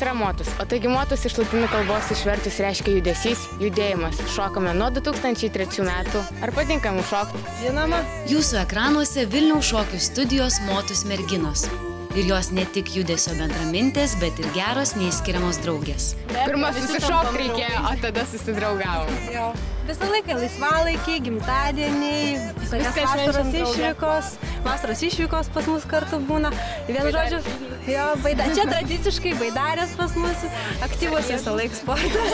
Kas yra motus? O taigi motus iš lotynų kalbos išvertus reiškia judesys, judėjimas. Šokame nuo 2003 metų. Ar patinka mums šokti? Žinoma. Jūsų ekranuose Vilniaus šokių studijos Motus merginos. Ir jos ne tik judesio bendramintės, bet ir geros neįskiriamos draugės. Pirma susišokti reikėjo, o tada susidraugavom. Visą laiką laisvalaikiai, gimtadieniai, vasaros išvykos pas mus kartu būna. Vienu žodžiu, čia tradiciškai baidarės pas mus, aktyvus visą laiką sportas.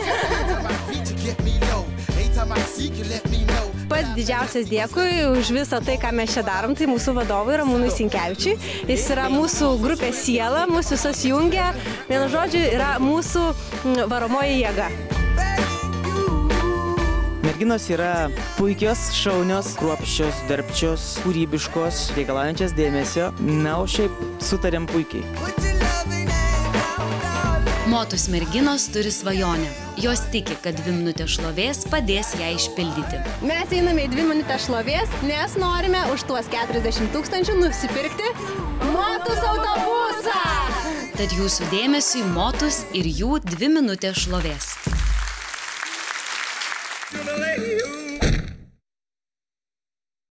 Pats didžiausias dėkui už visą tai, ką mes čia darom, tai mūsų vadovui Ramūnui Sinkevičiui. Jis yra mūsų grupės siela, mūsų visos jungia. Vienu žodžiu, yra mūsų varomoji jėga. Merginos yra puikios, šaunios, kruopščios, darbčios, kūrybiškos, reikalaujančios dėmesio. Na, o šiaip sutarėm puikiai. Motus merginos turi svajonę. Jos tiki, kad 2 minutės šlovės padės ją išpildyti. Mes einame į 2 minutės šlovės, nes norime už tuos 40 000 nusipirkti Motus autobusą! Tad jūsų dėmesiui Motus ir jų 2 minutės šlovės.